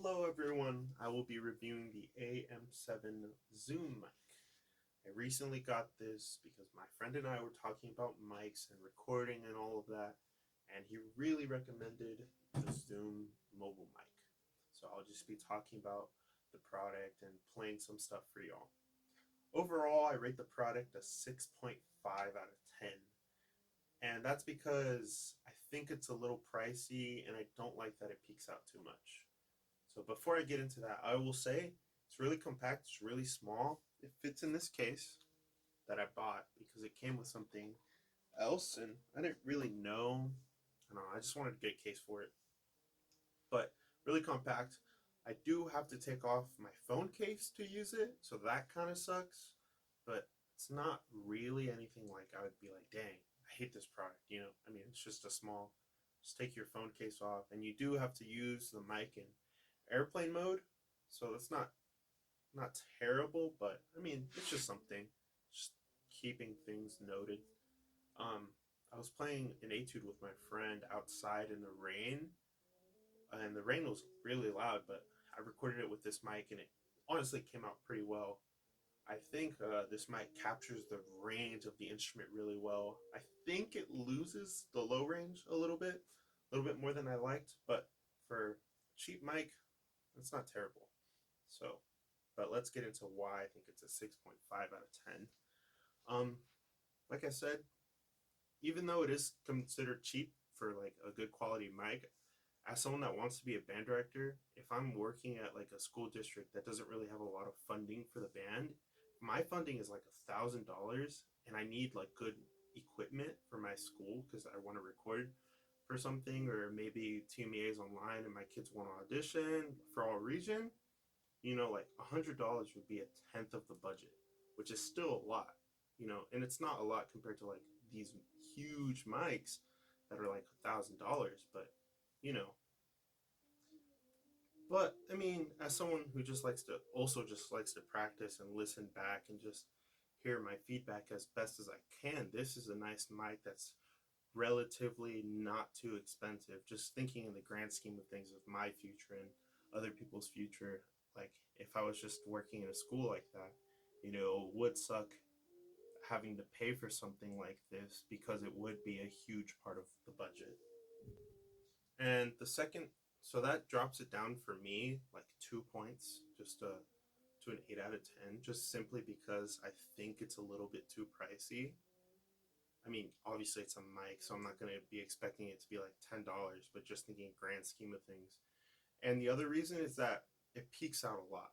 Hello everyone, I will be reviewing the Am7 Zoom mic. I recently got this because my friend and I were talking about mics and recording and all of that, and he really recommended the Zoom mobile mic. So I'll just be talking about the product and playing some stuff for y'all. Overall, I rate the product a 6.5 out of 10. And that's because I think it's a little pricey and I don't like that it peaks out too much. So before I get into that, I will say it's really compact, it's really small. It fits in this case that I bought because it came with something else and I didn't really know. I don't know, I just wanted to get a case for it. But really compact. I do have to take off my phone case to use it, so that kind of sucks. But it's not really anything like I would be like, dang, I hate this product. I mean, it's just a small, just take your phone case off. And you do have to use the mic in airplane mode, so it's not terrible, but I mean, it's just something. Just keeping things noted. Um, I was playing an etude with my friend outside in the rain, and the rain was really loud, but I recorded it with this mic, and it honestly came out pretty well. I think this mic captures the range of the instrument really well. I think it loses the low range a little bit more than I liked, but for cheap mic, it's not terrible. So, but let's get into why I think it's a 6.5 out of 10. Um, like I said, even though it is considered cheap for like a good quality mic, as someone that wants to be a band director, if I'm working at like a school district that doesn't really have a lot of funding for the band, my funding is like $1,000, and I need like good equipment for my school because I want to record for something, or maybe TMEA is online and my kids want to audition for our region. Like $100 would be a tenth of the budget, which is still a lot. And it's not a lot compared to like these huge mics that are like $1,000, but you know, but I mean, as someone who just likes to practice and listen back and just hear my feedback as best as I can, this is a nice mic that's relatively not too expensive. Just thinking in the grand scheme of things of my future and other people's future, like if I was just working in a school like that, it would suck having to pay for something like this because it would be a huge part of the budget. And the second, so that drops it down for me like 2 points, just to an 8 out of 10, just simply because I think it's a little bit too pricey. I mean, obviously it's a mic, so I'm not going to be expecting it to be like $10, but just thinking grand scheme of things. And the other reason is that it peaks out a lot.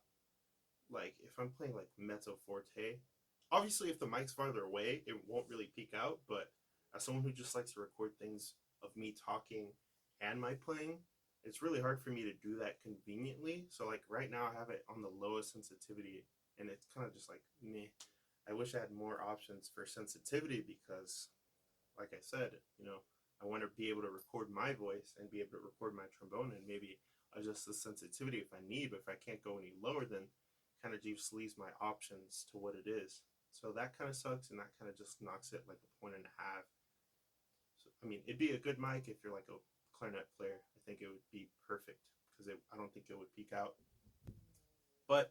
Like if I'm playing like mezzo forte, obviously if the mic's farther away, it won't really peak out. But as someone who just likes to record things of me talking and my playing, it's really hard for me to do that conveniently. So like right now I have it on the lowest sensitivity, and it's kind of just like meh. I wish I had more options for sensitivity because, like I said, I want to be able to record my voice and be able to record my trombone and maybe adjust the sensitivity if I need. But if I can't go any lower, then kind of just leaves my options to what it is. So that kind of sucks, and that kind of just knocks it like a point and a half. So I mean, it'd be a good mic if you're like a clarinet player. I think it would be perfect because I don't think it would peak out. But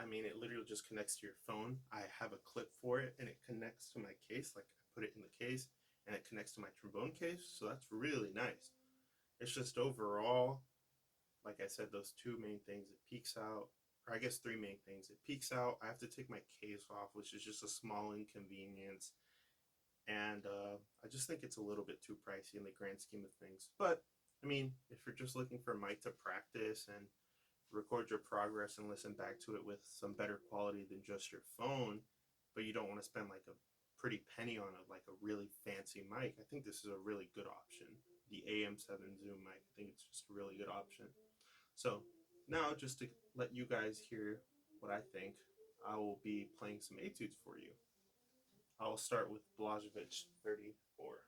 I mean, it literally just connects to your phone. I have a clip for it, and it connects to my case. Like I put it in the case, and it connects to my trombone case. So that's really nice. It's just overall, like I said, those two main things. It peaks out, or I guess three main things. It peaks out. I have to take my case off, which is just a small inconvenience. And I just think it's a little bit too pricey in the grand scheme of things. But I mean, if you're just looking for a mic to practice and record your progress and listen back to it with some better quality than just your phone, but you don't want to spend like a pretty penny on like a really fancy mic, I think this is a really good option. The AM7 Zoom mic, I think it's just a really good option. So now, just to let you guys hear what I think, I will be playing some etudes for you. I'll start with Blazevich 34.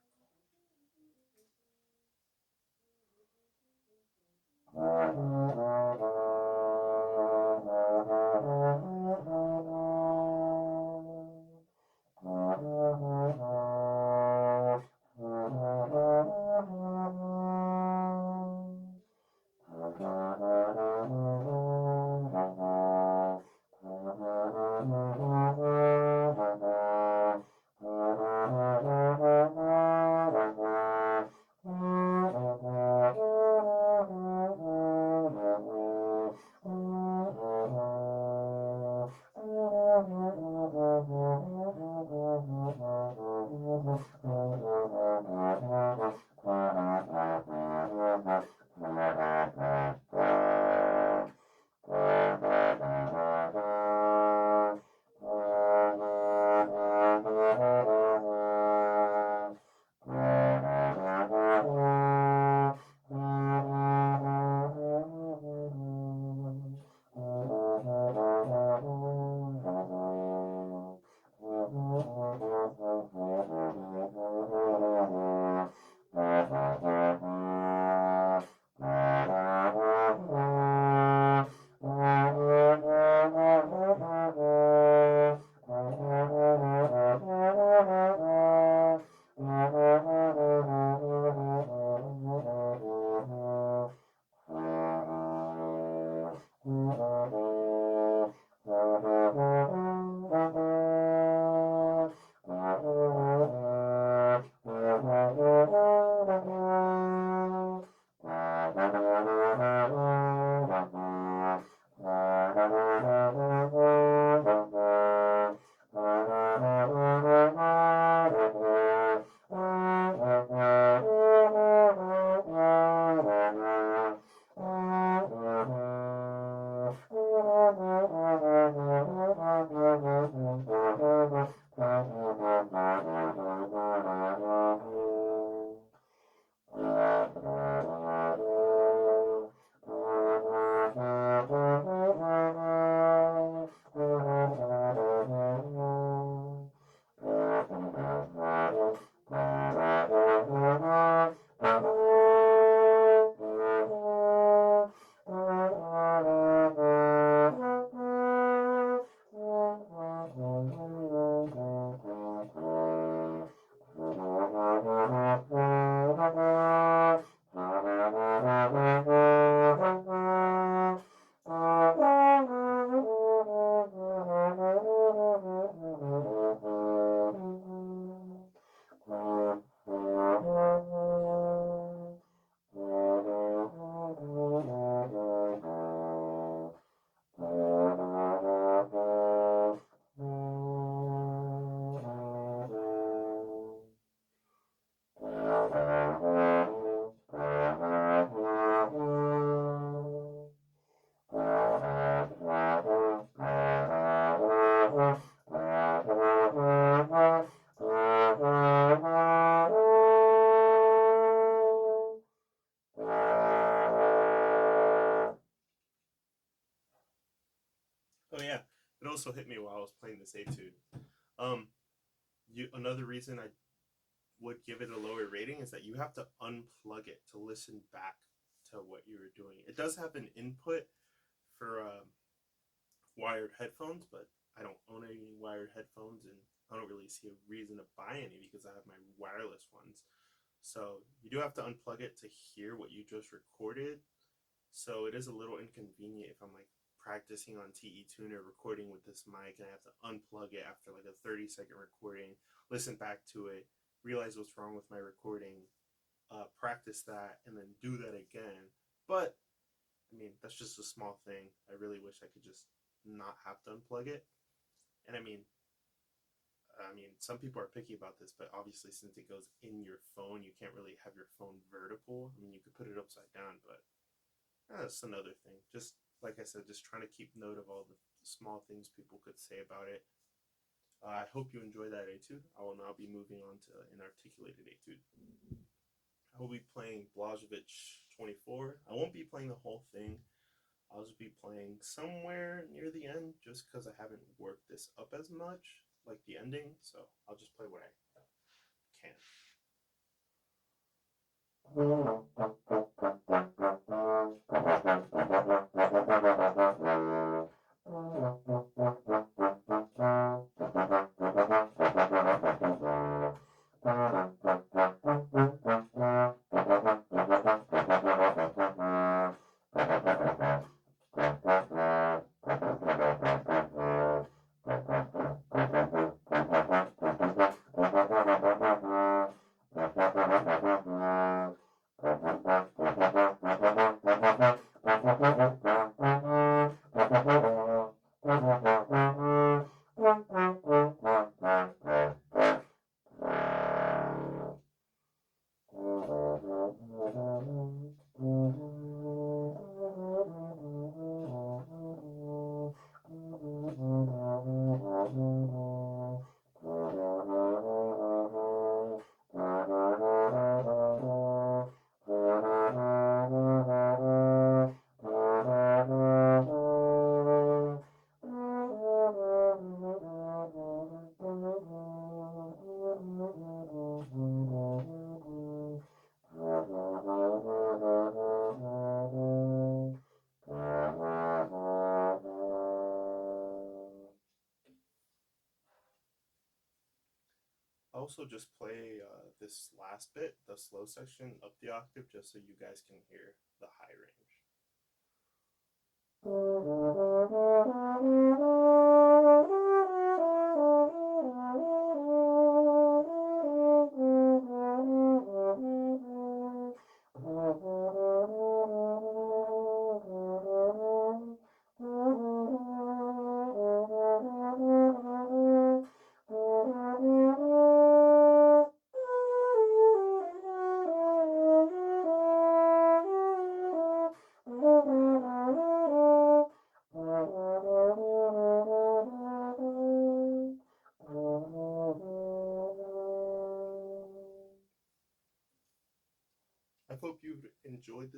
Oh yeah, it also hit me while I was playing this etude. Um, another reason I would give it a lower rating is that you have to unplug it to listen back to what you were doing. It does have an input for wired headphones, but I don't own any wired headphones, and I don't really see a reason to buy any because I have my wireless ones. So you do have to unplug it to hear what you just recorded. So it is a little inconvenient if I'm like practicing on TE Tuner recording with this mic and I have to unplug it after like a 30-second recording, listen back to it, realize what's wrong with my recording, practice that, and then do that again. But I mean, that's just a small thing. I really wish I could just not have to unplug it. And I mean, some people are picky about this, but obviously, since it goes in your phone, you can't really have your phone vertical. I mean, you could put it upside down, but that's another thing. Just like I said, just trying to keep note of all the small things people could say about it. I hope you enjoy that etude. I will now be moving on to an articulated etude. I will be playing Blazevich 24. I won't be playing the whole thing. I'll just be playing somewhere near the end just because I haven't worked this up as much, like the ending. So I'll just play what I can. Also, just play this last bit, the slow section, up the octave, just so you guys can hear the high range.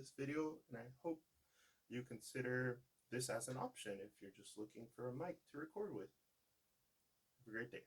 this video, and I hope you consider this as an option if you're just looking for a mic to record with. Have a great day.